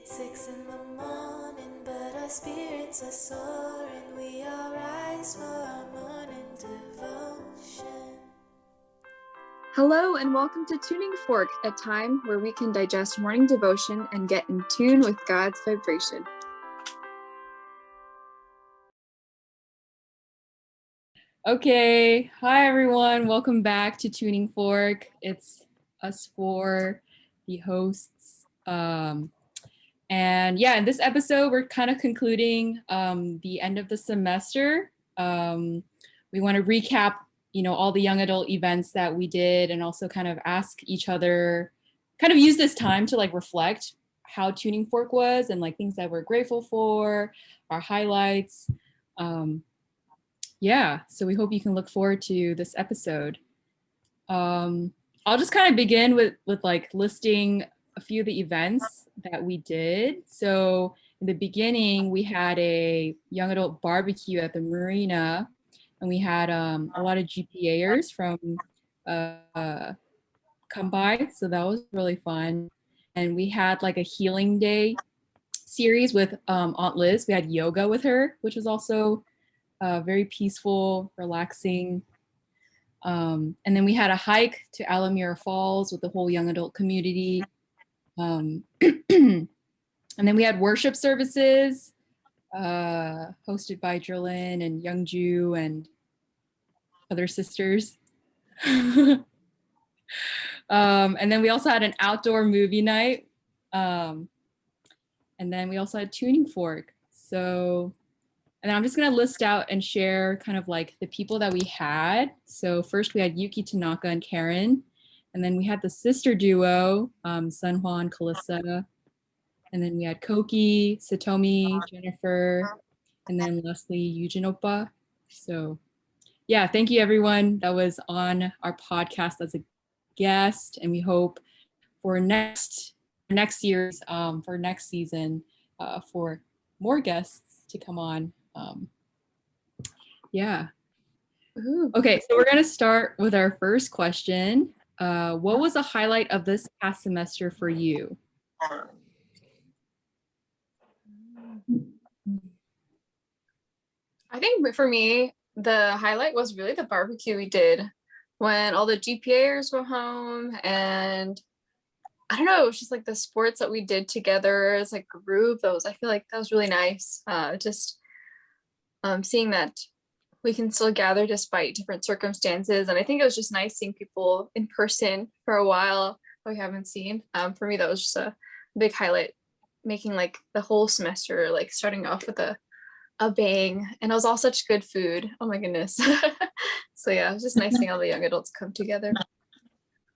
It's 6 in the morning, but our spirits are soaring. We all rise for our morning devotion. Hello and welcome to Tuning Fork, a time where we can digest morning devotion and get in tune with God's vibration. Okay, hi everyone. Welcome back to Tuning Fork. It's us four, the hosts. In this episode, we're kind of concluding the end of the semester. We want to recap, all the young adult events that we did and also kind of ask each other, kind of use this time to reflect how Tuning Fork was and things that we're grateful for, our highlights. So we hope you can look forward to this episode. I'll just kind of begin with listing a few of the events that we did. So in the beginning, we had a young adult barbecue at the marina, and we had a lot of GPAers from come by. So that was really fun. And we had a healing day series with Aunt Liz. We had yoga with her, which was also very peaceful, relaxing. And then we had a hike to Alamira Falls with the whole young adult community. And then we had worship services hosted by Jerlyn and Youngju and other sisters. And then we also had an outdoor movie night. And then we also had Tuning Fork. And then I'm just going to list out and share kind of the people that we had. So first we had Yuki Tanaka and Karen. And then we had the sister duo, Sunhwa and Kalissa. And then we had Koki, Satomi, Jennifer, and then Leslie Yujin-oppa. So yeah, thank you everyone that was on our podcast as a guest. And we hope for next season for more guests to come on. Okay, so we're going to start with our first question. What was the highlight of this past semester for you? I think for me, the highlight was really the barbecue we did when all the GPAers were home, and I don't know, it was just the sports that we did together as a group. I feel like that was really nice. Just seeing that we can still gather despite different circumstances. And I think it was just nice seeing people in person for a while that we haven't seen. For me, that was just a big highlight, making the whole semester, starting off with a bang, and it was all such good food. Oh my goodness. So yeah, it was just nice seeing all the young adults come together.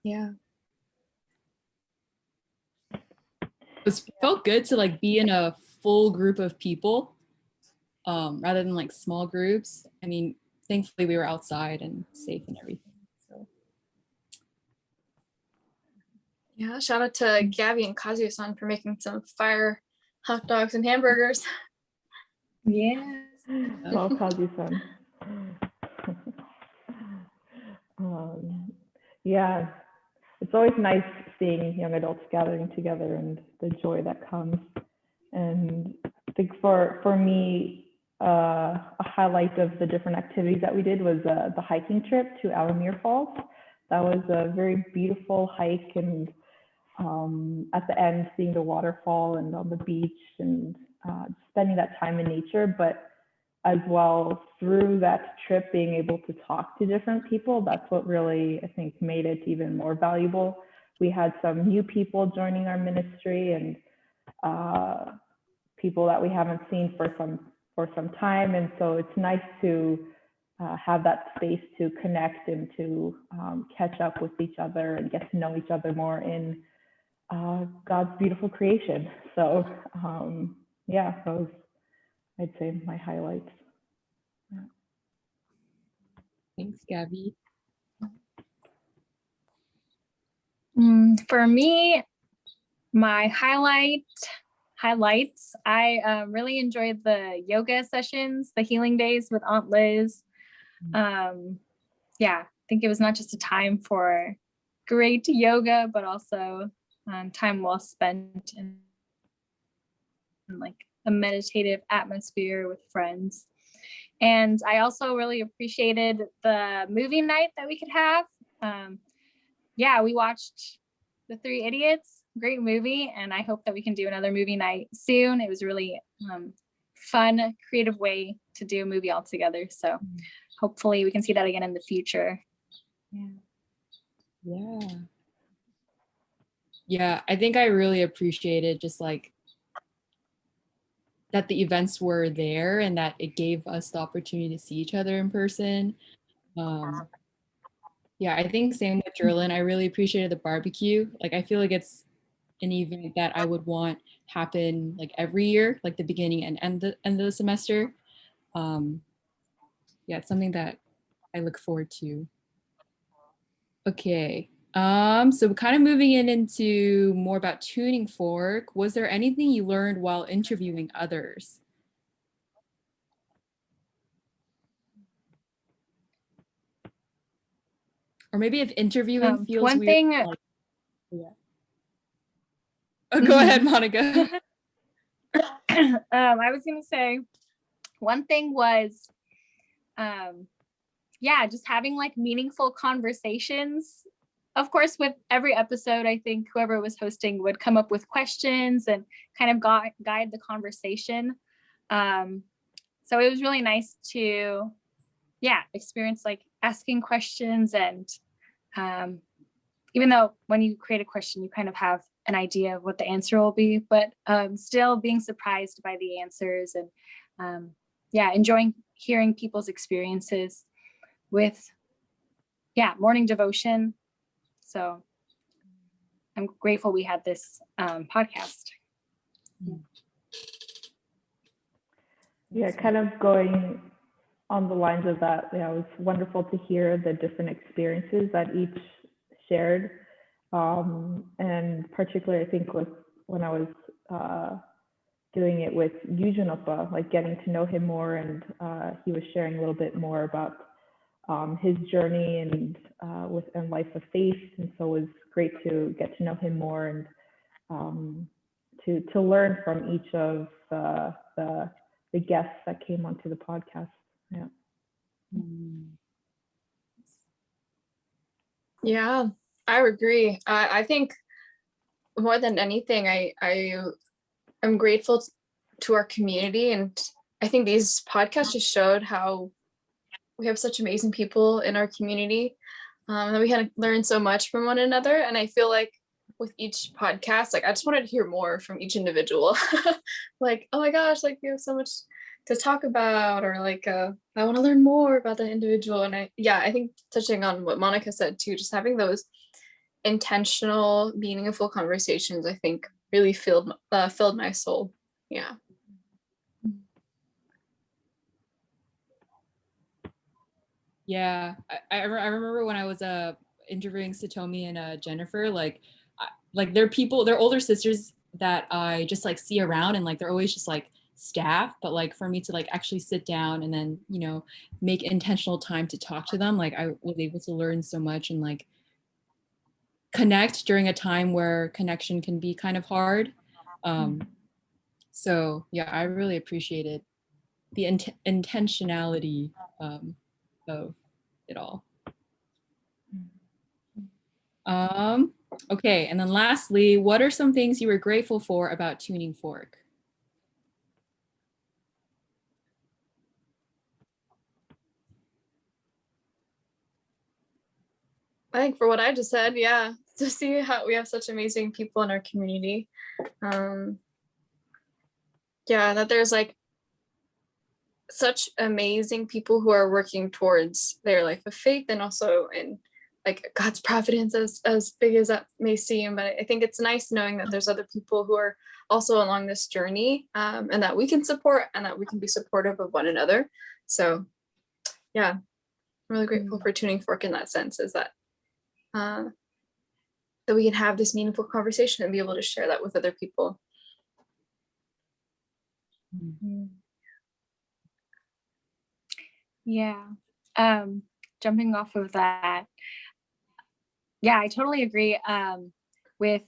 Yeah. It felt good to be in a full group of people rather than small groups. I mean, thankfully we were outside and safe and everything. So Yeah, shout out to Gabby and Kazuya-san for making some fire hot dogs and hamburgers. Yeah. Oh, Kazuya-san. Yeah, it's always nice seeing young adults gathering together and the joy that comes. And I think for me, a highlight of the different activities that we did was the hiking trip to Alamir Falls. That was a very beautiful hike, and at the end, seeing the waterfall and on the beach and spending that time in nature, but as well through that trip being able to talk to different people. That's what really, I think, made it even more valuable. We had some new people joining our ministry, and people that we haven't seen for some time, and so it's nice to have that space to connect and to catch up with each other and get to know each other more in God's beautiful creation. So those, I'd say, my highlights. Yeah. Thanks, Gabby. For me, my highlights, I really enjoyed the yoga sessions, the healing days with Aunt Liz. I think it was not just a time for great yoga, but also time well spent. like a meditative atmosphere with friends. And I also really appreciated the movie night that we could have. Yeah, we watched The Three Idiots, great movie, and I hope that we can do another movie night soon. It was really fun, creative way to do a movie all together. So hopefully we can see that again in the future. Yeah, I think I really appreciated just like that the events were there and that it gave us the opportunity to see each other in person. Yeah, I think same with Jerlin. I really appreciated the barbecue. Like I feel like it's an event that I would want happen like every year, like the beginning and end of the semester. Yeah, it's something that I look forward to. Okay. So kind of moving into more about Tuning Fork, was there anything you learned while interviewing others? Or maybe if interviewing feels one weird. thing, Like, yeah. Oh, go ahead, Monica. I was gonna say, one thing was, yeah, just having like meaningful conversations. Of course, with every episode, I think whoever was hosting would come up with questions and kind of guide the conversation. So it was really nice to, yeah, experience like asking questions. And even though when you create a question, you kind of have an idea of what the answer will be, but still being surprised by the answers and yeah, enjoying hearing people's experiences with, yeah, morning devotion. So I'm grateful we had this podcast. Yeah, kind of going on the lines of that, yeah, it was wonderful to hear the different experiences that each shared. And particularly, I think with when I was doing it with Yujinopa, like getting to know him more, and he was sharing a little bit more about his journey and life of faith, and so it was great to get to know him more and to learn from each of the guests that came onto the podcast. Yeah. Yeah, I agree. I think more than anything, I'm grateful to our community, and I think these podcasts just showed how we have such amazing people in our community, that we had to learn so much from one another. And I feel like with each podcast, like I just wanted to hear more from each individual. Like, oh my gosh, like you have so much to talk about, or like I want to learn more about the individual. And I think touching on what Monica said too, just having those intentional, meaningful conversations, I think really filled my soul. Yeah. Yeah, I remember when I was interviewing Satomi and Jennifer, like they're people, they're older sisters that I just like see around, and like they're always just like staff, but like for me to like actually sit down and then, you know, make intentional time to talk to them, like I was able to learn so much and like connect during a time where connection can be kind of hard. So yeah, I really appreciated the intentionality of it all. Okay, and then lastly, what are some things you were grateful for about Tuning Fork? I think for what I just said, yeah, to see how we have such amazing people in our community. Yeah, that there's like such amazing people who are working towards their life of faith, and also in like God's providence, as big as that may seem. But I think it's nice knowing that there's other people who are also along this journey, and that we can support, and that we can be supportive of one another. So yeah, I'm really grateful for Tuning Fork in that sense, is that that we can have this meaningful conversation and be able to share that with other people. Yeah. Jumping off of that. Yeah, I totally agree with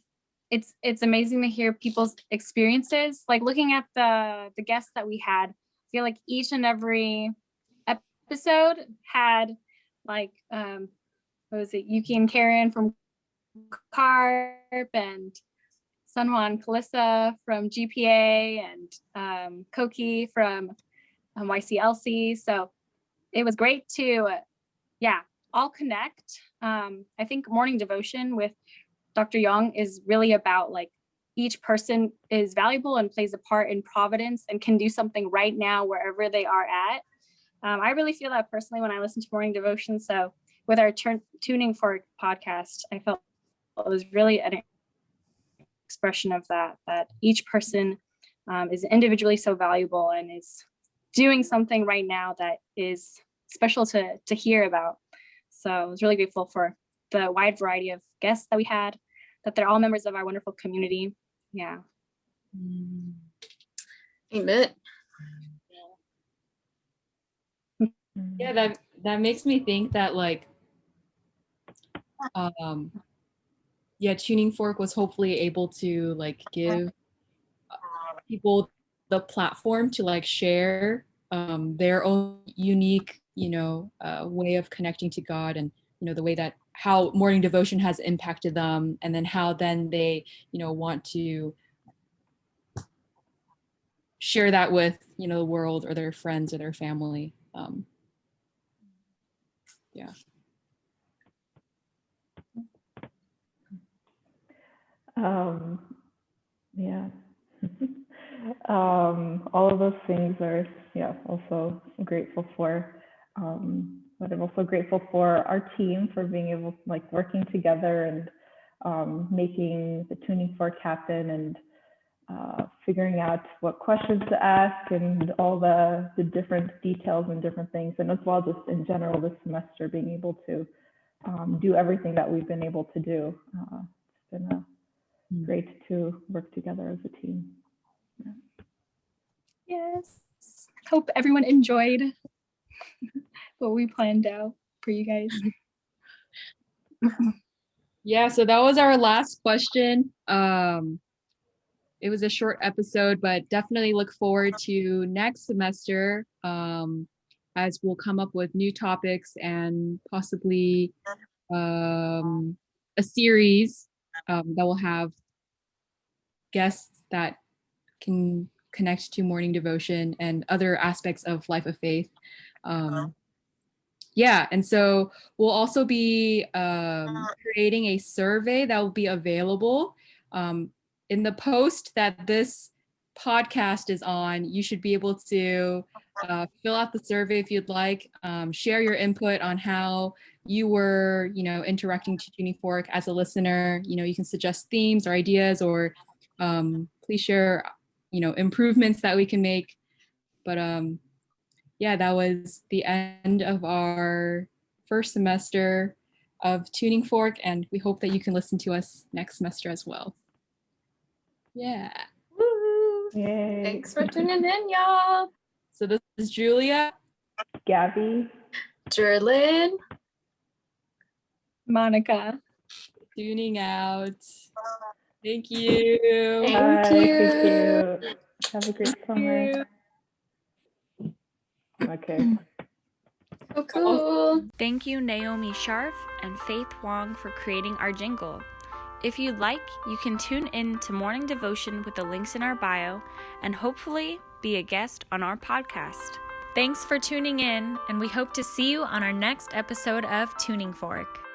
it's amazing to hear people's experiences. Like looking at the guests that we had, I feel like each and every episode had like what was it, Yuki and Karen from CARP, and San Juan Calissa from GPA, and Koki from YCLC. So it was great to all connect. I think morning devotion with Dr. Young is really about like each person is valuable and plays a part in providence and can do something right now wherever they are at. I really feel that personally when I listen to morning devotion. So with our Tuning Fork podcast, I felt it was really an expression of that each person is individually so valuable and is doing something right now that is special to hear about. So I was really grateful for the wide variety of guests that we had, that they're all members of our wonderful community. Yeah. Amen. Yeah, that makes me think that like Tuning Fork was hopefully able to like give people the platform to like share their own unique, way of connecting to God, and the way that how morning devotion has impacted them, and then how then they want to share that with the world or their friends or their family. Yeah. Yeah. All of those things are, also grateful for. But I'm also grateful for our team for being able to like working together and making the Tuning Fork happen, and figuring out what questions to ask and all the different details and different things. And as well, just in general this semester, being able to do everything that we've been able to do. It's been great to work together as a team. Yeah. Yes. Hope everyone enjoyed what we planned out for you guys. Yeah, so that was our last question. It was a short episode, but definitely look forward to next semester, as we'll come up with new topics and possibly a series that will have guests that can connect to morning devotion and other aspects of life of faith. And so we'll also be creating a survey that will be available in the post that this podcast is on. You should be able to fill out the survey if you'd like, share your input on how you were, interacting to Tuning Fork as a listener. You can suggest themes or ideas, or please share, improvements that we can make. But that was the end of our first semester of Tuning Fork, and we hope that you can listen to us next semester as well. Yeah. Woo! Yay. Thanks for tuning in, y'all. So this is Julia, Gabby, Jerlyn, Monica. tuning out. Thank you. Thank Bye. you. Thank you. Have a great summer. Okay. So cool. Thank you, Naomi Scharf and Faith Wong, for creating our jingle. If you'd like, you can tune in to Morning Devotion with the links in our bio and hopefully be a guest on our podcast. Thanks for tuning in, and we hope to see you on our next episode of Tuning Fork.